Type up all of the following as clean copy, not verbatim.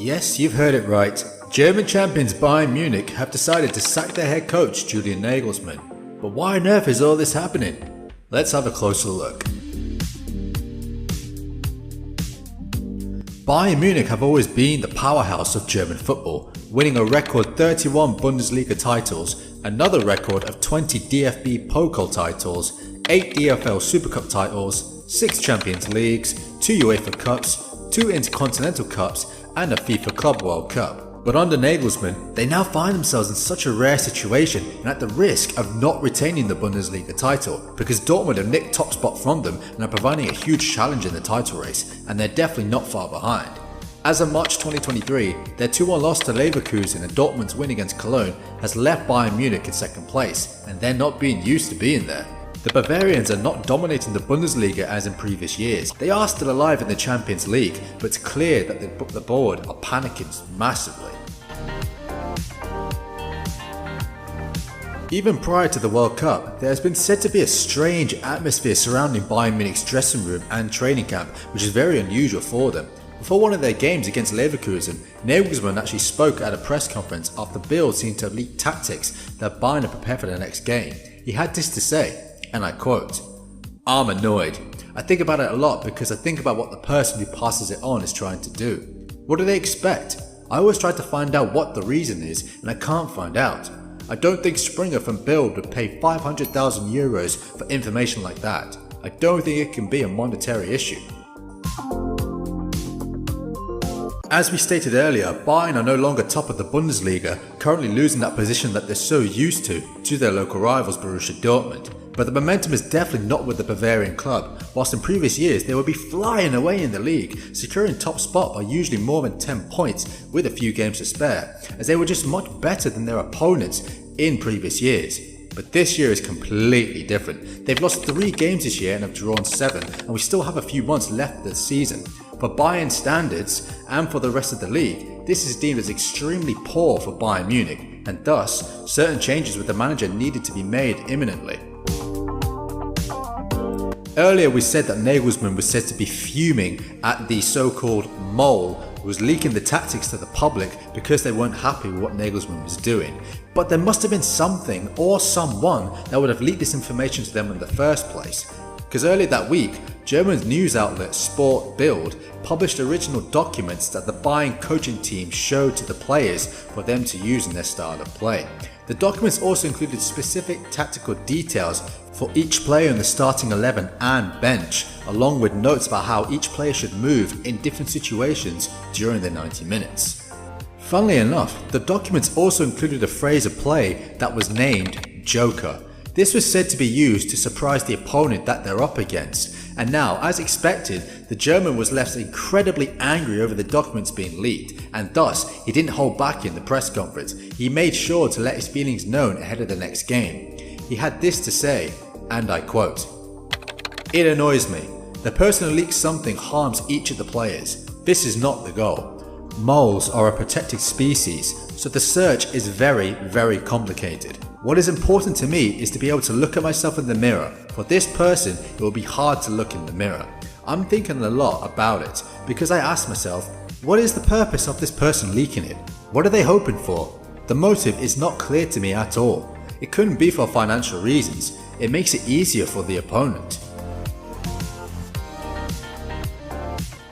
Yes, you've heard it right. German champions Bayern Munich have decided to sack their head coach Julian Nagelsmann. But why on earth is all this happening? Let's have a closer look. Bayern Munich have always been the powerhouse of German football, winning a record 31 Bundesliga titles, another record of 20 DFB Pokal titles, 8 DFL Super Cup titles, 6 Champions Leagues, 2 UEFA Cups, 2 Intercontinental Cups and a FIFA Club World Cup. But under Nagelsmann, they now find themselves in such a rare situation and at the risk of not retaining the Bundesliga title, because Dortmund have nicked top spot from them and are providing a huge challenge in the title race, and they're definitely not far behind. As of March 2023, their 2-1 loss to Leverkusen and Dortmund's win against Cologne has left Bayern Munich in second place, and they're not being used to being there. The Bavarians are not dominating the Bundesliga as in previous years. They are still alive in the Champions League, but it's clear that the board are panicking massively. Even prior to the World Cup, there has been said to be a strange atmosphere surrounding Bayern Munich's dressing room and training camp, which is very unusual for them. Before one of their games against Leverkusen, Nagelsmann actually spoke at a press conference after Bild seemed to have leaked tactics that Bayern are prepared for the next game. He had this to say, and I quote, "I'm annoyed. I think about it a lot because I think about what the person who passes it on is trying to do. What do they expect? I always try to find out what the reason is and I can't find out. I don't think Springer from Bild would pay 500,000 euros for information like that. I don't think it can be a monetary issue." As we stated earlier, Bayern are no longer top of the Bundesliga, currently losing that position that they're so used to their local rivals Borussia Dortmund. But the momentum is definitely not with the Bavarian club. Whilst in previous years they would be flying away in the league, securing top spot by usually more than 10 points with a few games to spare, as they were just much better than their opponents in previous years. But this year is completely different. They've lost 3 games this year and have drawn 7, and we still have a few months left of the season. For Bayern standards and for the rest of the league, this is deemed as extremely poor for Bayern Munich, and thus certain changes with the manager needed to be made imminently. Earlier we said that Nagelsmann was said to be fuming at the so-called mole who was leaking the tactics to the public because they weren't happy with what Nagelsmann was doing. But there must have been something or someone that would have leaked this information to them in the first place. Because earlier that week, German news outlet Sport Bild published original documents that the Bayern coaching team showed to the players for them to use in their style of play. The documents also included specific tactical details for each player in the starting 11 and bench, along with notes about how each player should move in different situations during the 90 minutes. Funnily enough, the documents also included a phrase of play that was named Joker. This was said to be used to surprise the opponent that they're up against, and now, as expected, the German was left incredibly angry over the documents being leaked, and thus he didn't hold back in the press conference. He made sure to let his feelings known ahead of the next game. He had this to say, and I quote, "It annoys me. The person who leaks something harms each of the players. This is not the goal. Moles are a protected species, so the search is very, very complicated. What is important to me is to be able to look at myself in the mirror. For this person, it will be hard to look in the mirror. I'm thinking a lot about it because I ask myself, what is the purpose of this person leaking it? What are they hoping for? The motive is not clear to me at all. It couldn't be for financial reasons. It makes it easier for the opponent."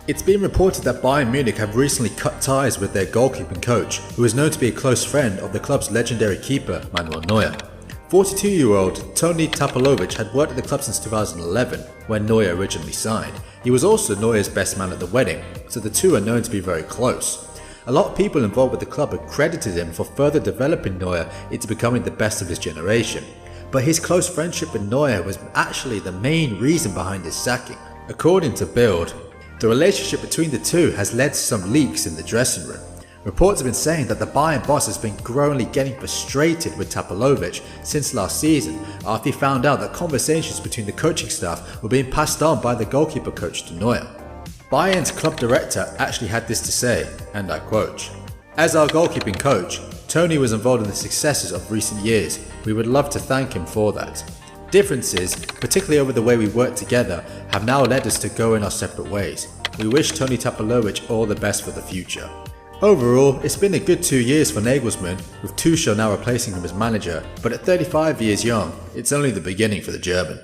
It's been reported that Bayern Munich have recently cut ties with their goalkeeping coach, who is known to be a close friend of the club's legendary keeper Manuel Neuer. 42-year-old Toni Tapalovic had worked at the club since 2011, when Neuer originally signed. He was also Neuer's best man at the wedding, so the two are known to be very close. A lot of people involved with the club have credited him for further developing Neuer into becoming the best of his generation. But his close friendship with Neuer was actually the main reason behind his sacking. According to Bild, the relationship between the two has led to some leaks in the dressing room. Reports have been saying that the Bayern boss has been growingly getting frustrated with Tapalovic since last season after he found out that conversations between the coaching staff were being passed on by the goalkeeper coach to Neuer. Bayern's club director actually had this to say, and I quote, "As our goalkeeping coach, Tony was involved in the successes of recent years. We would love to thank him for that. Differences, particularly over the way we work together, have now led us to go in our separate ways. We wish Toni Tapalovic all the best for the future." Overall, it's been a good 2 years for Nagelsmann, with Tuchel now replacing him as manager, but at 35 years young, it's only the beginning for the German.